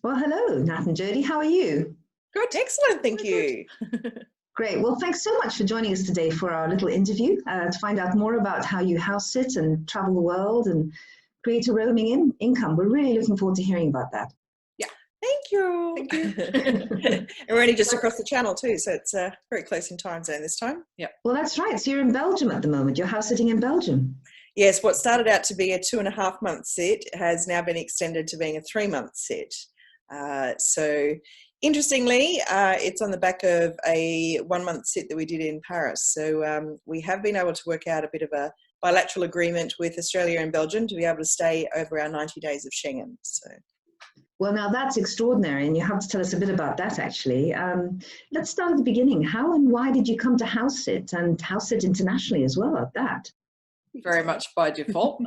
Well, hello, Nat and Jodie. How are you? Good, excellent, thank you. Great. Well, thanks so much for joining us today for our little interview to find out more about how you house sit and travel the world and create a roaming income. We're really looking forward to hearing about that. Yeah, thank you. Thank you. And we're only just across the channel too, so it's very close in time zone this time. Yeah. Well, that's right. So you're in Belgium at the moment. You're house sitting in Belgium. Yes, what started out to be a 2.5-month sit has now been extended to being a 3-month sit. So interestingly, it's on the back of a 1-month sit that we did in Paris. So we have been able to work out a bit of a bilateral agreement with Australia and Belgium to be able to stay over our 90 days of Schengen. So. Well, now that's extraordinary, and you have to tell us a bit about that, actually. Let's start at the beginning. How and why did you come to HouseSit and HouseSit internationally as well at that? Very much by default.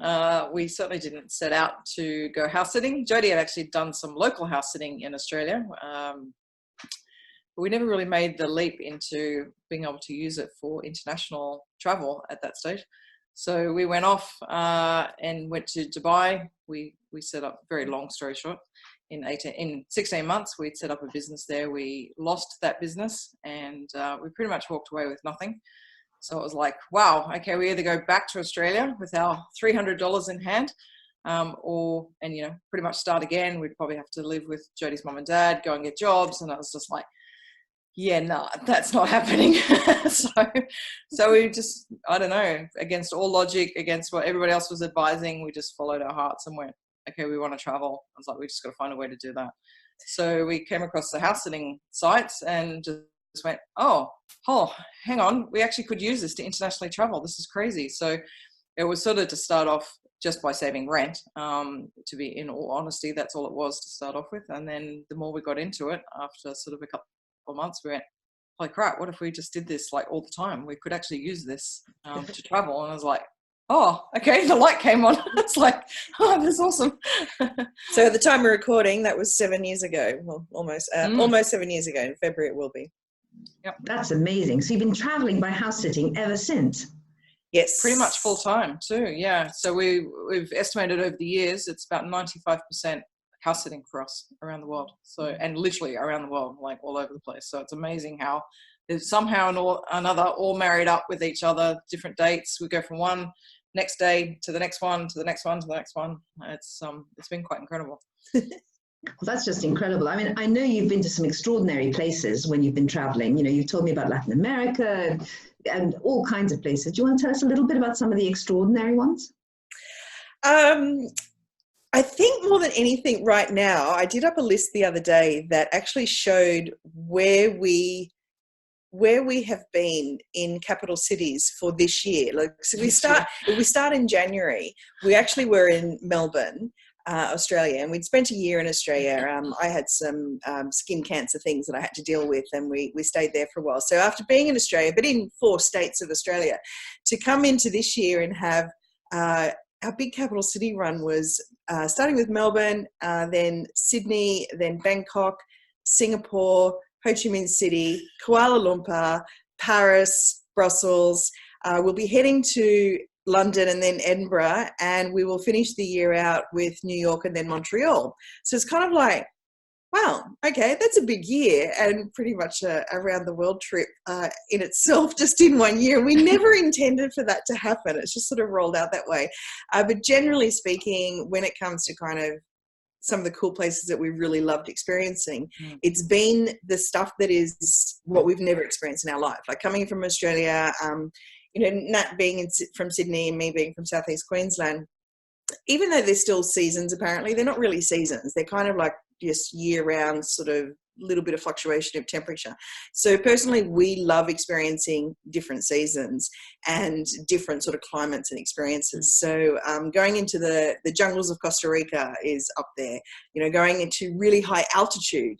We certainly didn't set out to go house sitting. Jodie had actually done some local house sitting in Australia, but we never really made the leap into being able to use it for international travel at that stage. So we went off and went to Dubai. We set up, very long story short, in 16 months, we'd set up a business there. We lost that business and we pretty much walked away with nothing. So it was like, wow, okay, we either go back to Australia with our $300 in hand or pretty much start again. We'd probably have to live with Jodie's mum and dad, go and get jobs. And I was just like, yeah, no, that's not happening. so we just, I don't know, against all logic, against what everybody else was advising, we just followed our hearts and went, okay, we want to travel. I was like, we just got to find a way to do that. So we came across the house sitting sites and just went, oh, hang on, we actually could use this to internationally travel. This is crazy. So it was sort of to start off just by saving rent, to be, in all honesty, that's all it was to start off with. And then the more we got into it, after sort of a couple of months, we went, holy crap, what if we just did this like all the time? We could actually use this to travel. And I was like, oh, okay, the light came on. It's like, oh, that's awesome. So at the time we're recording, that was 7 years ago. Well, almost 7 years ago. In February it will be. Yep. That's amazing. So you've been traveling by house sitting ever since? Yes. Pretty much full time too, yeah. So we've estimated over the years, it's about 95% house sitting for us around the world. So, and literally around the world, like all over the place. So it's amazing how there's somehow or another all married up with each other, different dates. We go from one next day to the next one, to the next one, to the next one. It's been quite incredible. Well, that's just incredible. I mean, I know you've been to some extraordinary places when you've been traveling. You've told me about Latin America and all kinds of places. Do you want to tell us a little bit about some of the extraordinary ones? I think more than anything right now, I did up a list the other day that actually showed where we have been in capital cities for this year. Like, so we start in January. We actually were in Melbourne, Australia, and we'd spent a year in Australia. I had some skin cancer things that I had to deal with, and we stayed there for a while. So after being in Australia, but in 4 states of Australia, to come into this year and have our big capital city run was starting with Melbourne, then Sydney, then Bangkok, Singapore, Ho Chi Minh City, Kuala Lumpur, Paris, Brussels. We'll be heading to London and then Edinburgh, and we will finish the year out with New York and then Montreal. So it's kind of like, wow, okay, that's a big year and pretty much a around the world trip in itself, just in 1 year. We never intended for that to happen. It's just sort of rolled out that way. But generally speaking, when it comes to kind of some of the cool places that we really loved experiencing, it's been the stuff that is what we've never experienced in our life. Like coming from Australia, Nat being from Sydney and me being from Southeast Queensland, even though they're still seasons, apparently, they're not really seasons. They're kind of like just year-round sort of little bit of fluctuation of temperature. So personally, we love experiencing different seasons and different sort of climates and experiences. So going into the jungles of Costa Rica is up there, going into really high altitude,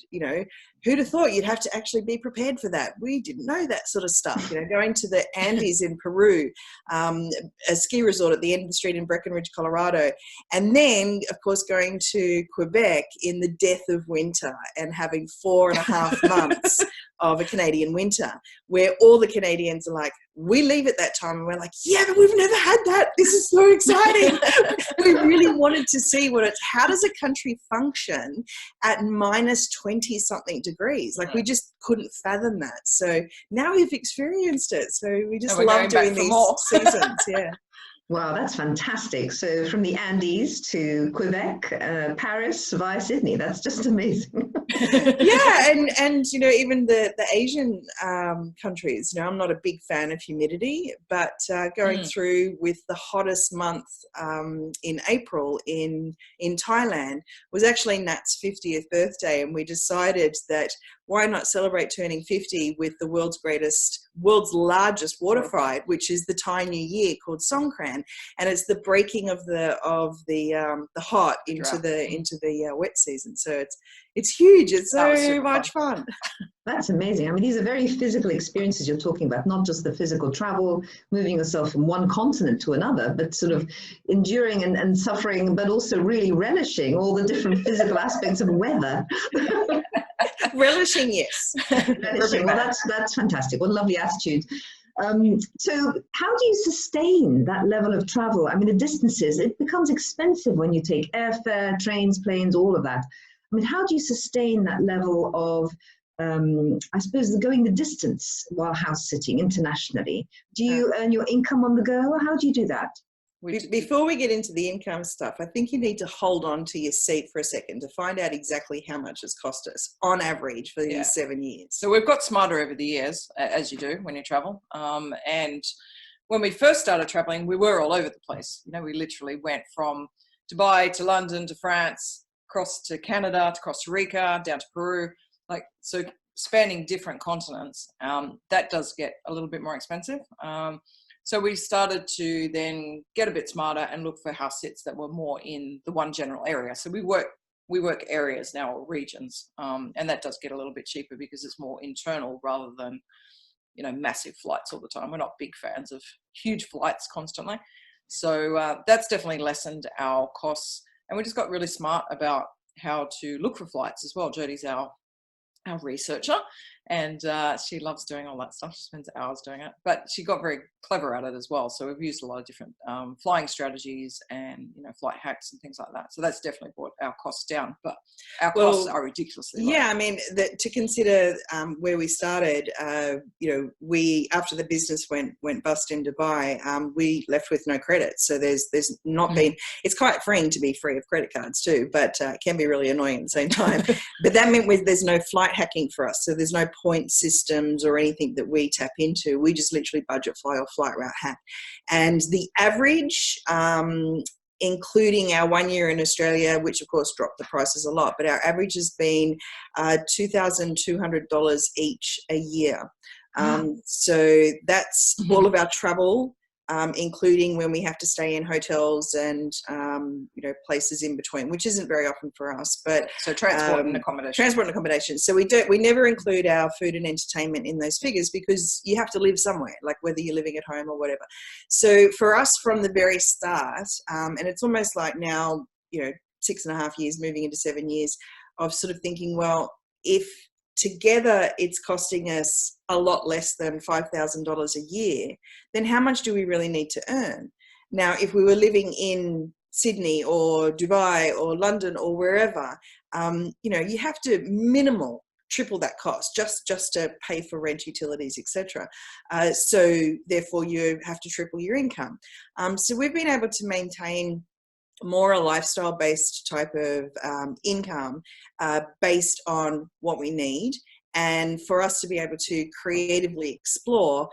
who'd have thought you'd have to actually be prepared for that? We didn't know that sort of stuff. Going to the Andes in Peru, a ski resort at the end of the street in Breckenridge, Colorado. And then, of course, going to Quebec in the death of winter and having 4.5 months of a Canadian winter, where all the Canadians are like, we leave at that time, and we're like, yeah, but we've never had that. This is so exciting. We really wanted to see how does a country function at minus 20 something degrees? Like, we just couldn't fathom that. So now we've experienced it. So we just love doing these seasons. Yeah. Wow, that's fantastic. So from the Andes to Quebec, Paris via Sydney, that's just amazing. Yeah, and you know, even the Asian countries, you know, I'm not a big fan of humidity, but going through with the hottest month in April in Thailand was actually Nat's 50th birthday, and we decided that why not celebrate turning 50 with the world's largest water fight, which is the Thai New Year, called Songkran, and it's the breaking of the hot into the wet season. So it's huge. It's so much fun. That's amazing. I mean, these are very physical experiences you're talking about, not just the physical travel, moving yourself from one continent to another, but sort of enduring and suffering, but also really relishing all the different physical aspects of weather. Relishing, yes. Relishing. Well, that's fantastic. What a lovely attitude. So how do you sustain that level of travel? I mean, the distances, it becomes expensive when you take airfare, trains, planes, all of that. I mean, how do you sustain that level of, I suppose, going the distance while house sitting internationally? Do you earn your income on the go, or how do you do that? Before we get into the income stuff, I think you need to hold on to your seat for a second to find out exactly how much it's cost us on average for these 7 years. So we've got smarter over the years, as you do when you travel. And when we first started traveling, we were all over the place. You know, we literally went from Dubai to London to France, across to Canada, to Costa Rica, down to Peru, so spanning different continents. That does get a little bit more expensive. So we started to then get a bit smarter and look for house sits that were more in the one general area. So we work areas now, or regions, and that does get a little bit cheaper because it's more internal rather than, you know, massive flights all the time. We're not big fans of huge flights constantly. So that's definitely lessened our costs. And we just got really smart about how to look for flights as well. Jodie's our researcher, and she loves doing all that stuff. She spends hours doing it, but she got very clever at it as well. So we've used a lot of different flying strategies and, you know, flight hacks and things like that. So that's definitely brought our costs down, but our costs are ridiculously low. Yeah, I mean, to consider where we started, you know, we, after the business went bust in Dubai, we left with no credit. So there's not been, it's quite freeing to be free of credit cards too, but it can be really annoying at the same time. But that meant there's no flight hacking for us. So there's no point systems or anything that we tap into. We just literally budget fly or flight route hack. And the average, including our 1 year in Australia, which of course dropped the prices a lot, but our average has been $2,200 each a year. So that's all of our travel, including when we have to stay in hotels and, you know, places in between, which isn't very often for us. But so transport and accommodation. Transport and accommodation. So we never include our food and entertainment in those figures because you have to live somewhere, like whether you're living at home or whatever. So for us from the very start, and it's almost like now, you know, 6.5 years moving into 7 years of sort of thinking, well, if together it's costing us a lot less than $5,000 a year, then how much do we really need to earn? Now, if we were living in Sydney or Dubai or London or wherever, you know, you have to triple that cost just to pay for rent, utilities, etc. So therefore you have to triple your income. So we've been able to maintain more a lifestyle-based type of income based on what we need, and for us to be able to creatively explore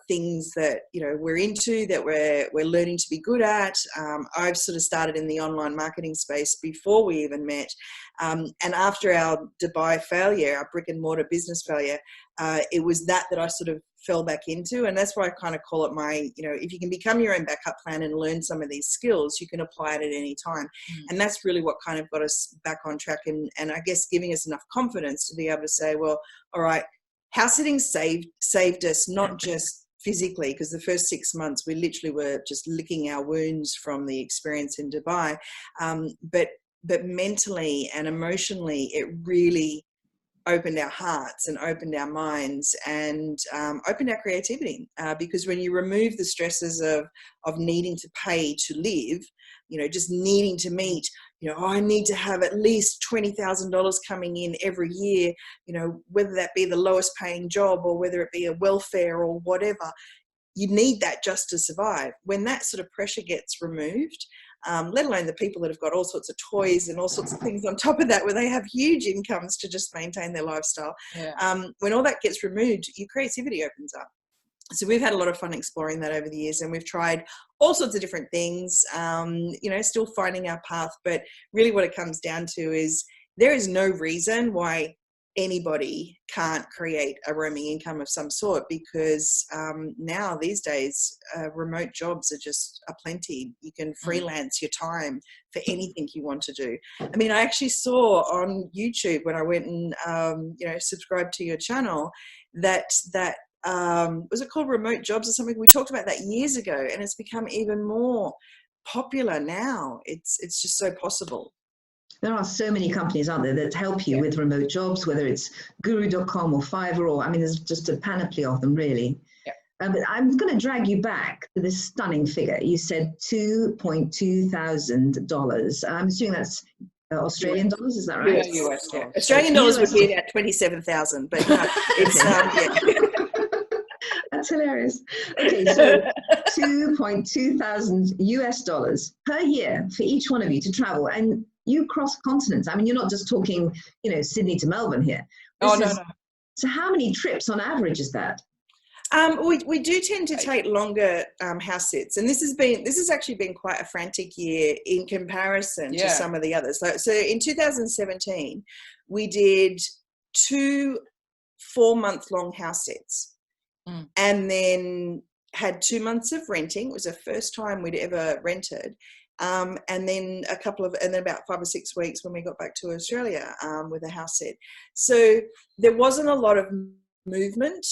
things that, you know, we're into, that we're learning to be good at. I've sort of started in the online marketing space before we even met, and after our Dubai failure, our brick and mortar business failure, it was that I sort of fell back into, and that's why I kind of call it my, you know, if you can become your own backup plan and learn some of these skills, you can apply it at any time. And that's really what kind of got us back on track, and I guess giving us enough confidence to be able to say, well, all right, house sitting saved us, not just physically, because the first 6 months we literally were just licking our wounds from the experience in Dubai, but mentally and emotionally it really opened our hearts and opened our minds and opened our creativity. Because when you remove the stresses of needing to pay to live, you know, just needing to meet, you know, I need to have at least $20,000 coming in every year, you know, whether that be the lowest paying job or whether it be a welfare or whatever, you need that just to survive. When that sort of pressure gets removed, let alone the people that have got all sorts of toys and all sorts of things on top of that, where they have huge incomes to just maintain their lifestyle. Yeah. When all that gets removed, your creativity opens up. So we've had a lot of fun exploring that over the years, and we've tried all sorts of different things, you know, still finding our path. But really what it comes down to is there is no reason why anybody can't create a roaming income of some sort, because now these days remote jobs are just aplenty. You can freelance your time for anything you want to do. I mean, I actually saw on YouTube when I went and you know, subscribed to your channel that was it called Remote Jobs or something? We talked about that years ago, and it's become even more popular now. It's just so possible. There are so many companies out there that help you with remote jobs, whether it's guru.com or Fiverr, or I mean, there's just a panoply of them, really. Yeah. But I'm going to drag you back to this stunning figure. You said $2.2 thousand. I'm assuming that's Australian dollars, is that right? Yeah, US dollars. Australian dollars would be about 27,000, but no, it's yeah. That's hilarious. Okay, so $2.2 thousand per year for each one of you to travel, and you cross continents. I mean, you're not just talking, you know, Sydney to Melbourne here. No. So how many trips on average is that? We do tend to take longer house sits, and this has actually been quite a frantic year in comparison to some of the others. So in 2017, we did 2 4-month-long house sits, and then had 2 months of renting. It was the first time we'd ever rented. And then about 5 or 6 weeks when we got back to Australia with a house sit. So there wasn't a lot of movement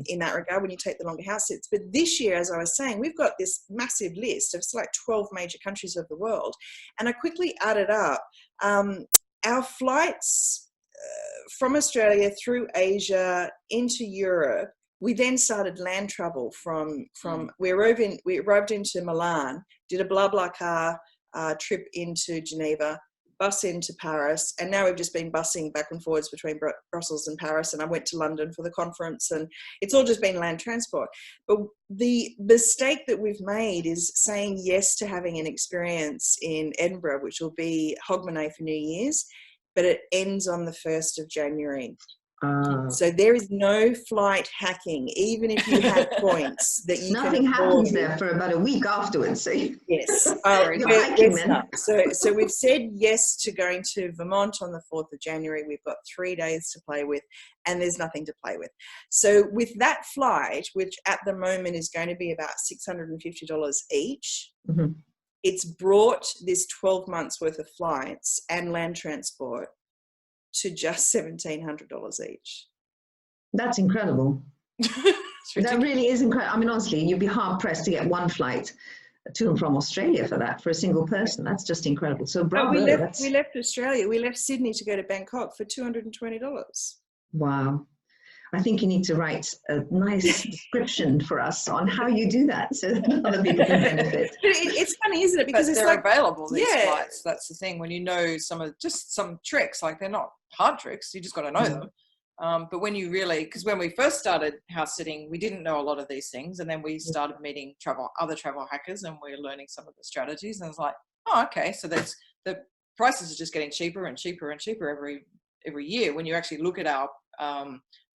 in that regard when you take the longer house sits. But this year, as I was saying, we've got this massive list of like 12 major countries of the world. And I quickly added up our flights from Australia through Asia into Europe. We then started land travel from we arrived into Milan, did a BlaBlaCar trip into Geneva, bus into Paris, and now we've just been bussing back and forwards between Brussels and Paris, and I went to London for the conference, and it's all just been land transport. But the mistake that we've made is saying yes to having an experience in Edinburgh, which will be Hogmanay for New Year's, but it ends on the 1st of January. So there is no flight hacking, even if you have points that you nothing happens there for about a week afterwards. So yes, so we've said yes to going to Vermont on the 4th of January. We've got 3 days to play with, and there's nothing to play with. So with that flight, which at the moment is going to be about $650 each, it's brought this 12 months worth of flights and land transport to just $1,700 each. That's incredible. That really is incredible. I mean, honestly, you'd be hard pressed to get one flight to and from Australia for a single person. That's just incredible. So bravo. We left Australia. We left Sydney to go to Bangkok for $220. Wow. I think you need to write a nice description for us on how you do that so that other people can benefit. It's funny, isn't it? Because they're like, available, these flights. That's the thing. When you know some tricks, like they're not hard tricks, you just got to know them. But when you really, because when we first started house sitting, we didn't know a lot of these things. And then we started meeting other travel hackers, and we're learning some of the strategies. And it's like, oh, okay. So the prices are just getting cheaper and cheaper and cheaper every year. When you actually look at our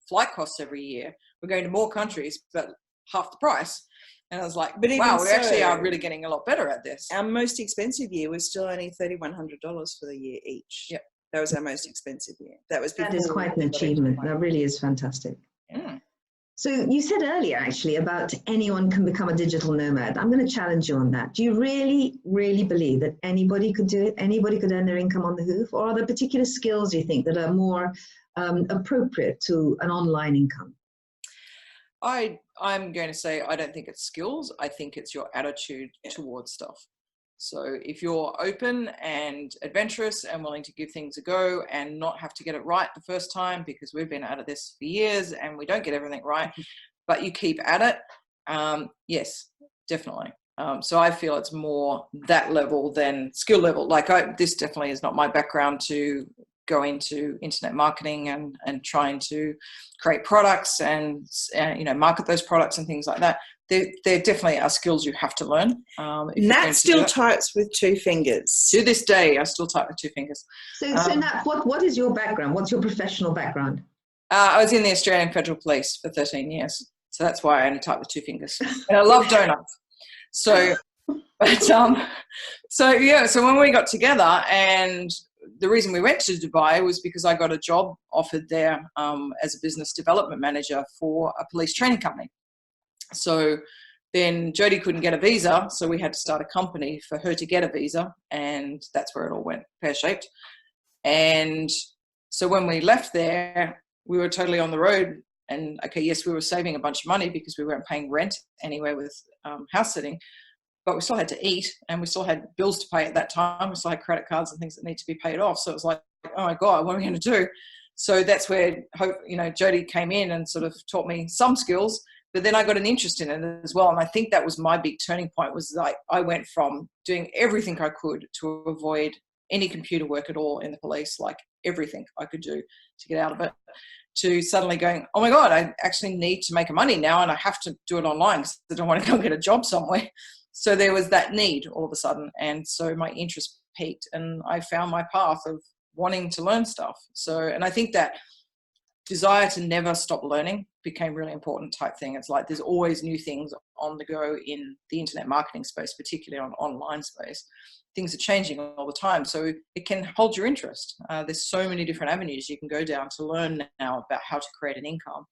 flight costs every year, we're going to more countries, but half the price. And I was like, wow, we actually are really getting a lot better at this. Our most expensive year was still only $3,100 for the year each. Yep. That was our most expensive year. That is quite an achievement. That really is fantastic. Yeah. So you said earlier, actually, about anyone can become a digital nomad. I'm going to challenge you on that. Do you really, really believe that anybody could do it? Anybody could earn their income on the hoof? Or are there particular skills you think that are more appropriate to an online income? I'm going to say I don't think it's skills. I think it's your attitude towards stuff. So if you're open and adventurous and willing to give things a go and not have to get it right the first time, because we've been out of this for years and we don't get everything right, but you keep at it, yes, definitely. So I feel it's more that level than skill level. Like this definitely is not my background to go into internet marketing and trying to create products and market those products and things like that. There definitely are skills you have to learn. Nat still types with 2 fingers. To this day, I still type with 2 fingers. So Nat, what is your background? What's your professional background? I was in the Australian Federal Police for 13 years. So that's why I only type with 2 fingers. And I love donuts. So, so when we got together, and the reason we went to Dubai was because I got a job offered there as a business development manager for a police training company. So then Jodie couldn't get a visa, so we had to start a company for her to get a visa, and that's where it all went pear-shaped. And so when we left there, we were totally on the road, and okay, yes, we were saving a bunch of money because we weren't paying rent anyway with house sitting, but we still had to eat, and we still had bills to pay at that time. We still had credit cards and things that need to be paid off. So it was like, oh my God, what are we going to do? So that's where Jodie came in and sort of taught me some skills. But then I got an interest in it as well. And I think that was my big turning point, was like I went from doing everything I could to avoid any computer work at all in the police, like everything I could do to get out of it, to suddenly going, oh my God, I actually need to make money now, and I have to do it online because I don't want to go get a job somewhere. So there was that need all of a sudden. And so my interest peaked, and I found my path of wanting to learn stuff. So, and I think that desire to never stop learning became really important type thing. It's like there's always new things on the go in the internet marketing space, particularly on online space. Things are changing all the time, so it can hold your interest. There's so many different avenues you can go down to learn now about how to create an income,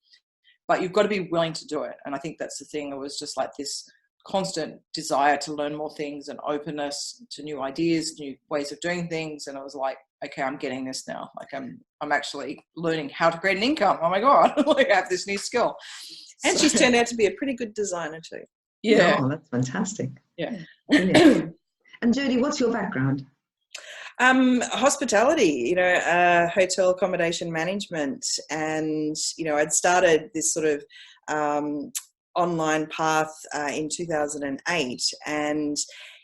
but you've got to be willing to do it. And I think that's the thing. It was just like this constant desire to learn more things and openness to new ideas, new ways of doing things. And I was like, okay, I'm getting this now. Like I'm actually learning how to create an income. Oh my God, like I have this new skill. And she's turned out to be a pretty good designer too. Yeah. Oh, that's fantastic. Yeah. And Jodie, what's your background? Hospitality, hotel accommodation management. And, I'd started this sort of online path in 2008. And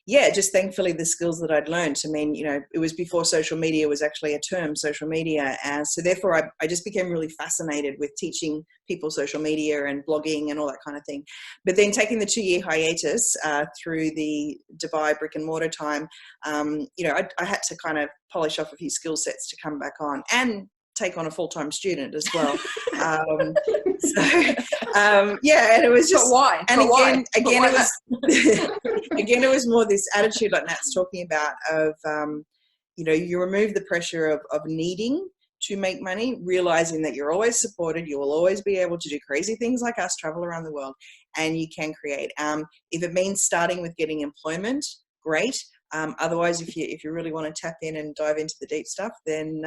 yeah, just thankfully the skills that I'd learned. I mean, it was before social media was actually a term, social media. And so therefore I just became really fascinated with teaching people social media and blogging and all that kind of thing. But then taking the 2-year hiatus through the Dubai brick and mortar time, I had to kind of polish off a few skill sets to come back on and take on a full-time student as well. And it was just, but why? And but again, why? it was, again, it was more this attitude like Nat's talking about of, you remove the pressure of needing to make money, realizing that you're always supported. You will always be able to do crazy things like us, travel around the world, and you can create. If it means starting with getting employment, great. Otherwise, if you really want to tap in and dive into the deep stuff, then,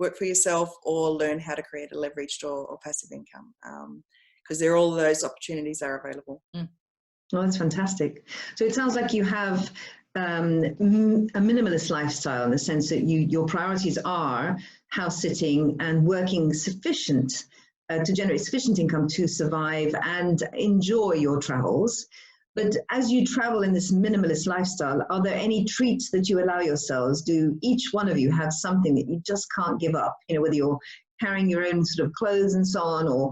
work for yourself or learn how to create a leveraged or passive income, because all those opportunities are available. Oh, that's fantastic. So it sounds like you have a minimalist lifestyle in the sense that your priorities are house sitting and working sufficient to generate sufficient income to survive and enjoy your travels. But as you travel in this minimalist lifestyle, are there any treats that you allow yourselves? Do each one of you have something that you just can't give up? Whether you're carrying your own sort of clothes and so on, or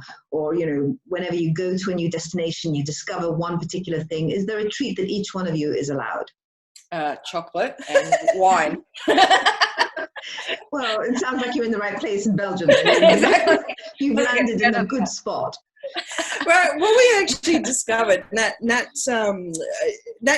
whenever you go to a new destination, you discover one particular thing. Is there a treat that each one of you is allowed? Chocolate and wine. Well, it sounds like you're in the right place in Belgium. Exactly. You've landed in a good spot. Well, what we actually discovered, Nat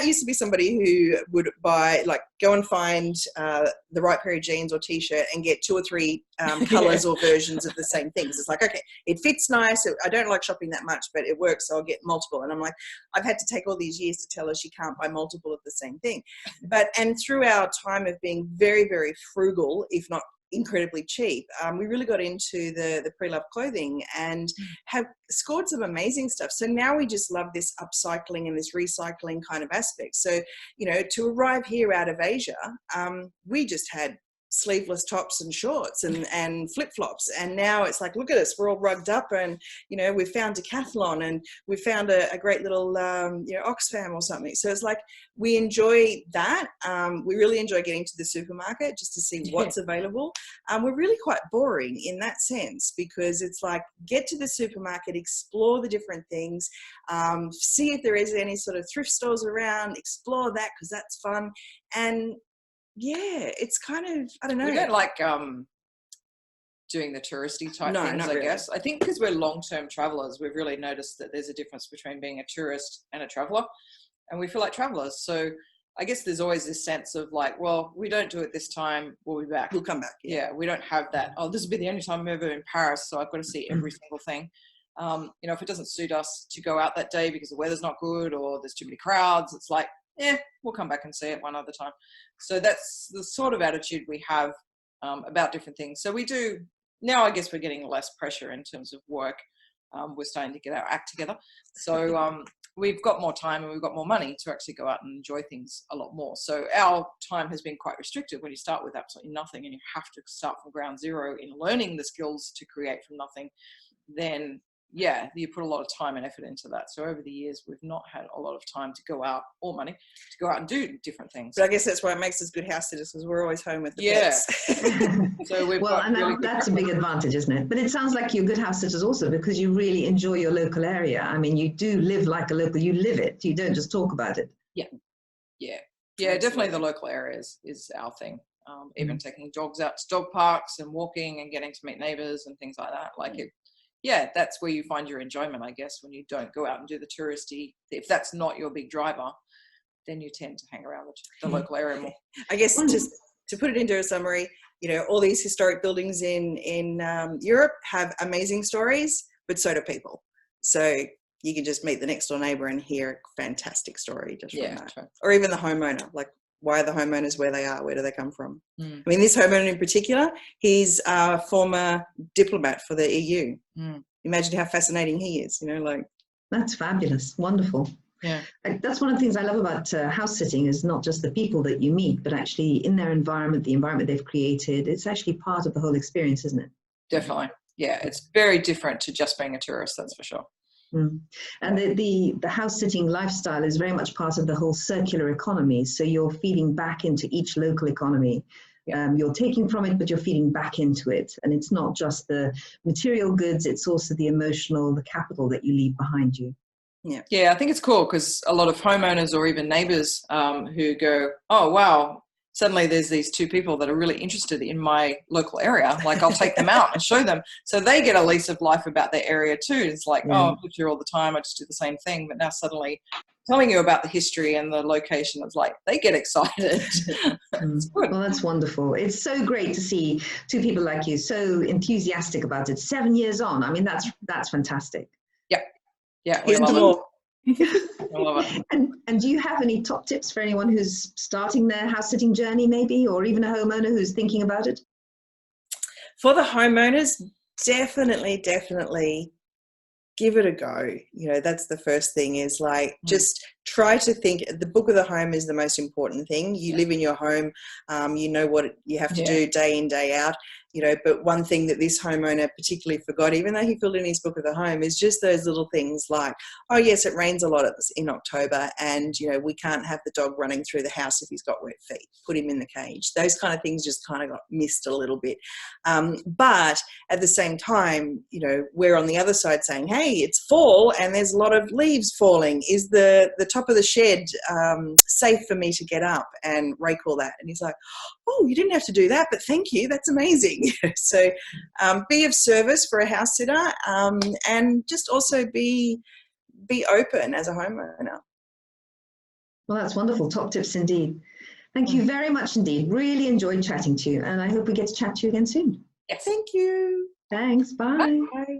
used to be somebody who would go and find the right pair of jeans or t-shirt and get 2 or 3 colors or versions of the same things. It's like, okay, it fits nice. I don't like shopping that much, but it works, so I'll get multiple. And I'm like, I've had to take all these years to tell her she can't buy multiple of the same thing. And through our time of being very, very frugal, if not incredibly cheap. We really got into the pre-loved clothing and have scored some amazing stuff. So now we just love this upcycling and this recycling kind of aspect. So, you know, to arrive here out of Asia, we just had sleeveless tops and shorts and flip-flops, and now it's like, look at us, we're all rugged up, and you know, we've found Decathlon and we found a great little you know, Oxfam or something. So it's like we enjoy that. We really enjoy getting to the supermarket just to see what's available. We're really quite boring in that sense, because it's like, get to the supermarket, explore the different things, see if there is any sort of thrift stores around, explore that, because that's fun. And yeah, it's kind of, I don't know. We don't like doing the touristy type things, I guess. I think because we're long-term travelers, we've really noticed that there's a difference between being a tourist and a traveler, and we feel like travelers. So I guess there's always this sense of like, well, we don't do it this time, we'll be back. We'll come back. Yeah, we don't have that, oh, this will be the only time I'm ever in Paris, so I've got to see every single thing. You know, if it doesn't suit us to go out that day because the weather's not good or there's too many crowds, it's like, yeah, we'll come back and see it one other time. So that's the sort of attitude we have about different things. So we do, now I guess we're getting less pressure in terms of work. We're starting to get our act together. So we've got more time and we've got more money to actually go out and enjoy things a lot more. So our time has been quite restricted when you start with absolutely nothing and you have to start from ground zero in learning the skills to create from nothing. Then yeah, you put a lot of time and effort into that. So over the years, we've not had a lot of time to go out, or money to go out and do different things. But I guess that's why it makes us good house sitters, because we're always home with the pets. So we've well, and really that's a big advantage, isn't it? But it sounds like you're good house sitters also because you really enjoy your local area. I mean, you do live like a local. You live it. You don't just talk about it. Yeah. Definitely the local areas is our thing. Even taking dogs out to dog parks and walking and getting to meet neighbours and things like that. Like it. Yeah, that's where you find your enjoyment, I guess, when you don't go out and do the touristy. If that's not your big driver, then you tend to hang around the local area more. I guess just to put it into a summary, you know, all these historic buildings in Europe have amazing stories, but so do people. So you can just meet the next door neighbour and hear a fantastic story just from that. True. Or even the homeowner, like, why are the homeowners where they are? Where do they come from? I mean, this homeowner in particular, he's a former diplomat for the EU. Imagine how fascinating he is, you know, like. That's fabulous. Wonderful. Yeah. That's one of the things I love about house sitting is not just the people that you meet, but actually in their environment, the environment they've created. It's actually part of the whole experience, isn't it? Definitely. Yeah, it's very different to just being a tourist, that's for sure. And the house sitting lifestyle is very much part of the whole circular economy. So you're feeding back into each local economy. You're taking from it, but you're feeding back into it. And it's not just the material goods, it's also the emotional, the capital that you leave behind you. Yeah, I think it's cool because a lot of homeowners or even neighbours who go, oh, wow, suddenly there's these two people that are really interested in my local area. Like I'll take them out and show them. So they get a lease of life about their area too. It's like, oh, I live here all the time. I just do the same thing. But now suddenly telling you about the history and the location, it's like they get excited. Well, that's wonderful. It's so great to see two people like you so enthusiastic about it 7 years on. I mean, that's fantastic. Yeah, we love it. I love it. And do you have any top tips for anyone who's starting their house sitting journey maybe, or even a homeowner who's thinking about it? For the homeowners, definitely give it a go. You know, that's the first thing is like, just try to think the book of the home is the most important thing. You live in your home, you know what you have to do day in, day out, you know, but one thing that this homeowner particularly forgot, even though he filled in his book of the home, is just those little things like, oh yes, it rains a lot in October and, you know, we can't have the dog running through the house if he's got wet feet, put him in the cage. Those kind of things just kind of got missed a little bit. But at the same time, you know, we're on the other side saying, hey, it's fall and there's a lot of leaves falling. Is the top of the shed safe for me to get up and rake all that? And he's like, oh, you didn't have to do that, but thank you, that's amazing. So be of service for a house sitter, and just also be open as a homeowner. Well, that's wonderful. Top tips indeed. Thank you very much indeed. Really enjoyed chatting to you, and I hope we get to chat to you again soon. Yes. Thank you. Thanks. Bye. Bye.